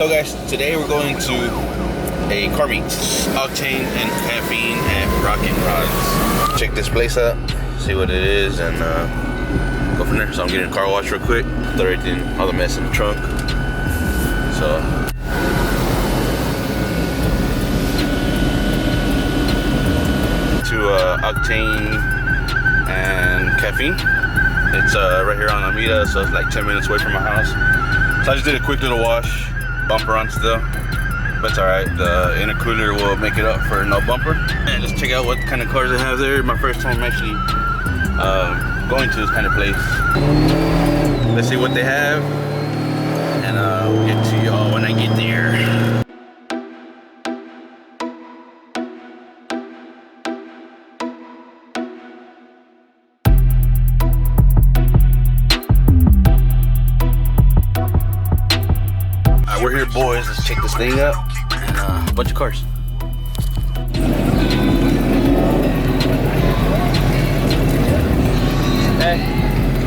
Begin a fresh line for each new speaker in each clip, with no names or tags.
So guys, today we're going to a car meet, octane and caffeine at Rockin' Rods. Check this place out, see what it is, and go from there. So I'm getting a car wash real quick, throw everything, all the mess in the trunk. So to octane and caffeine. It's right here on Alameda, so it's like 10 minutes away from my house. So I just did a quick little wash. Bumper on still, but it's alright. The intercooler will make it up for no bumper. And just check out what kind of cars they have there. My first time actually going to this kind of place. Let's see what they have, and we'll get to y'all when I get there. We're here, boys. Let's check this thing out. And a bunch of cars. Hey,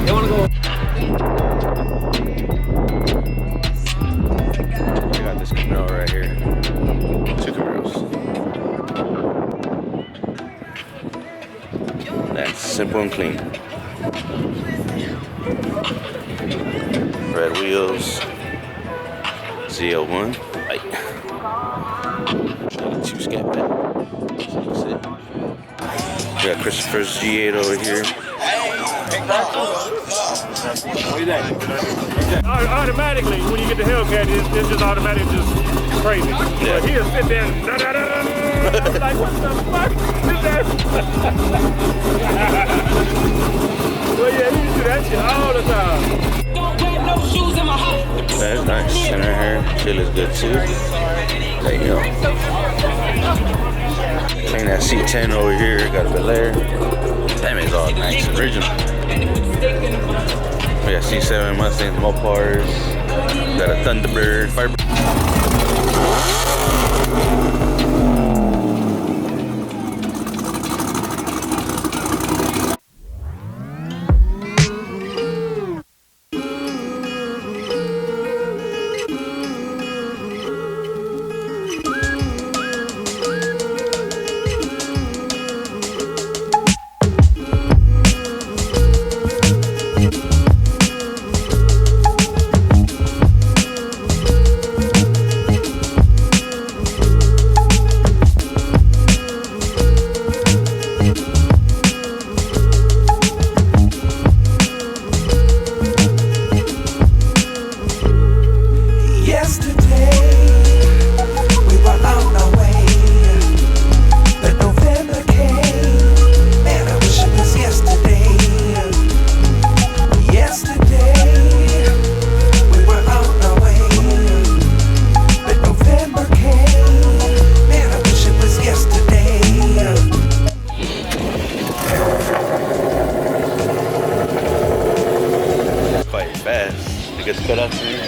you wanna go? Check out this Camaro right here. 2 Camaros. That's simple and clean. Red wheels. ZL1 light. Two scat back. We got Christopher's G8 over here.
What do you think? Automatically, when you get the Hellcat, it's just automatic, just crazy.
Yeah.
But he'll sit there and I'm like, what the fuck is that? Well, yeah, he used to do that shit all the time.
That's nice. Center here. She looks good too. There you go. Clean that C10 over here. Got a Bel Air. That is all nice. Original. We got C7 Mustangs, Mopars. Got a Thunderbird. Firebird. It gets cut up here.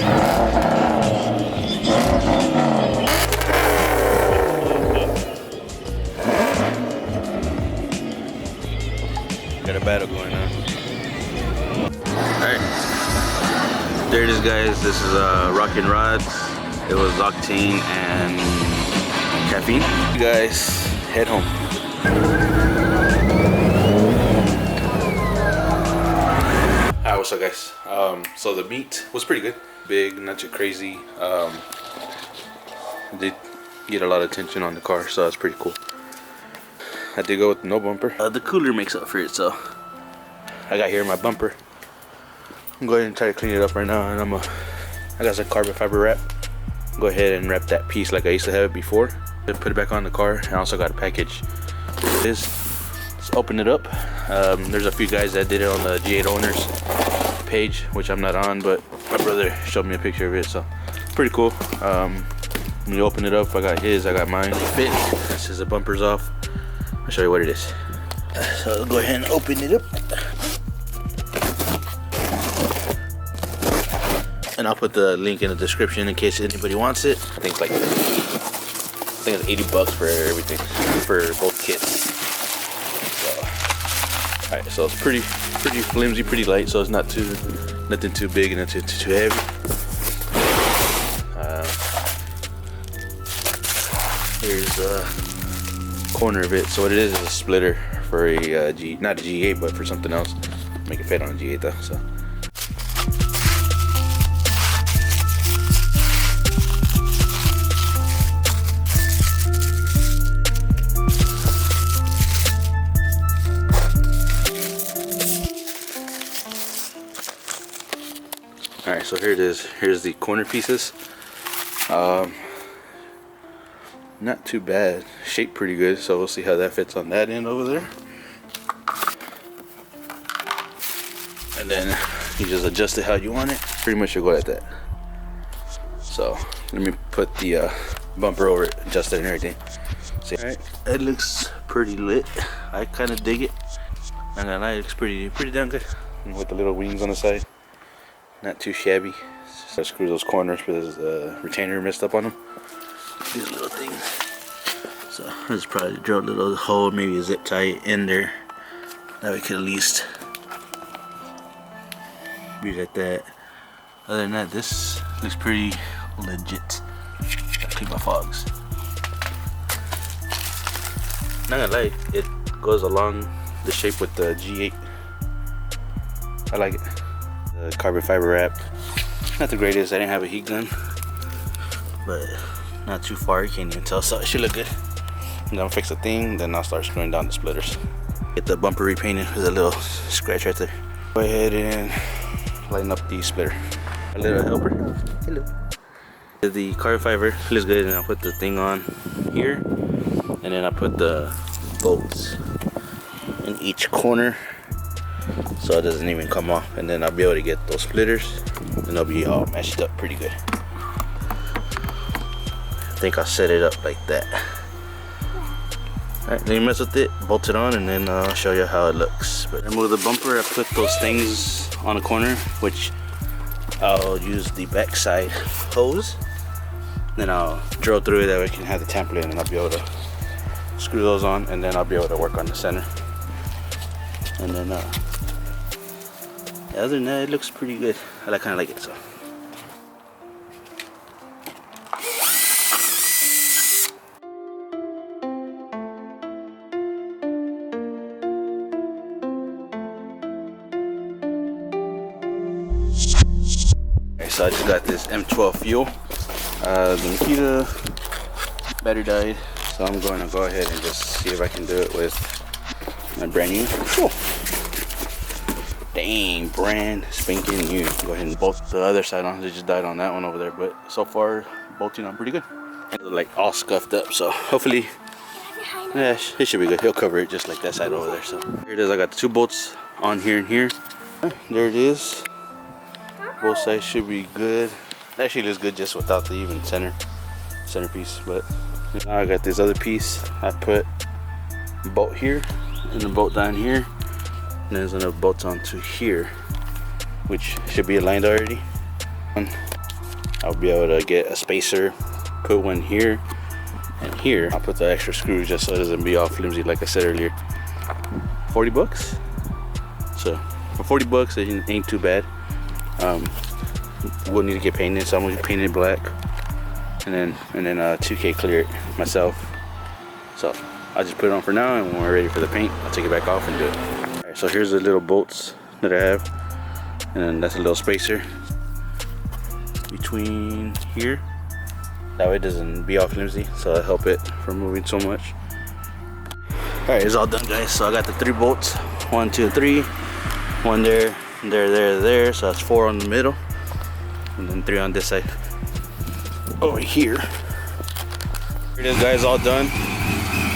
Got a battle going on. Alright. There it is, guys. This is Rockin' Rods. It was octane and caffeine. You guys head home. Alright, what's up, guys? So the meat was pretty good. Big, not too crazy. Did get a lot of attention on the car, so that's pretty cool. I did go with no bumper. The cooler makes up for it, so I got here my bumper. I'm going to try to clean it up right now, and I got some carbon fiber wrap. Go ahead and wrap that piece like I used to have it before. Then put it back on the car. I also got a package. Let's open it up. There's a few guys that did it on the G8 owners page, which I'm not on, but my brother showed me a picture of it, so pretty cool. When you open it up, I got his, I got mine. It fit. This is the bumpers off. I'll show you what it is. So I'll go ahead and open it up. And I'll put the link in the description in case anybody wants it. I think it's 80 bucks for everything, for both kits. Alright, so it's pretty flimsy, pretty light, so it's not nothing too big and nothing too heavy. Here's a corner of it. So what it is a splitter for a not a G8, but for something else. Make it fit on a G8 though. So. Alright, so here it is. Here's the corner pieces. Not too bad. Shaped pretty good, so we'll see how that fits on that end over there. And then you just adjust it how you want it. Pretty much you'll go like that. So let me put the bumper over it, adjust it and everything. See, alright, it looks pretty lit. I kind of dig it. Not gonna lie, it looks pretty damn good. And with the little wings on the side. Not too shabby. So I screw those corners because the retainer messed up on them. These little things. So I just probably drill a little hole, maybe a zip tie it in there. That we could at least be like that. Other than that, this looks pretty legit. Gotta clean my fogs. Not gonna lie, it goes along the shape with the G8. I like it. The carbon fiber wrap, not the greatest. I didn't have a heat gun, but not too far, you can't even tell, so it should look good. And then I'll fix the thing, then I'll start screwing down the splitters. Get the bumper repainted with a little scratch right there. Go ahead and lighten up the splitter. A little helper. Hello. The carbon fiber looks good, and I'll put the thing on here, and then I'll put the bolts in each corner so it doesn't even come off, and then I'll be able to get those splitters and they'll be all meshed up pretty good. I think I'll set it up like that. Alright, then you mess with it, bolt it on, and then I'll show you how it looks. But remove the bumper, I put those things on the corner, which I'll use the backside hose. Then I'll drill through it that way I can have the template, and I'll be able to screw those on, and then I'll be able to work on the center. And then other than that, it looks pretty good. I kind of like it, so. Okay, so I just got this M12 fuel. The Makita battery died, so I'm going to go ahead and just see if I can do it with my brand new fuel. Dang, brand spanking new. Go ahead and bolt the other side on. It just died on that one over there, but so far bolting on pretty good. It's like all scuffed up, so hopefully, yeah, it should be good. He'll cover it just like that side over there. So here it is. I got the two bolts on here and here. There it is. Both sides should be good. It actually looks good just without the even centerpiece. But now I got this other piece. I put a bolt here and a bolt down here. And there's another bolt onto here, which should be aligned already. I'll be able to get a spacer, put one here and here. I'll put the extra screws just so it doesn't be all flimsy like I said earlier. 40 bucks. So for 40 bucks, it ain't too bad. We'll need to get painted, so I'm gonna paint it black, and then 2K clear it myself. So I'll just put it on for now, and when we're ready for the paint, I'll take it back off and do it. Alright, so here's the little bolts that I have, and then that's a little spacer between here. That way it doesn't be all flimsy, so that'll help it from moving so much. Alright, it's all done, guys. So I got the 3 bolts, 1, 2, 3, one there, there, so that's 4 on the middle, and then 3 on this side over here. Here it is, guys, all done.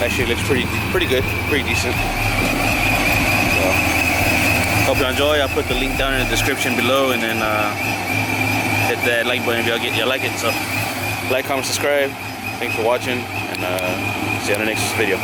Actually looks pretty good, pretty decent. So hope you enjoy. I'll put the link down in the description below, and then hit that like button if y'all like it. So like, comment, subscribe. Thanks for watching, and see you on the next video.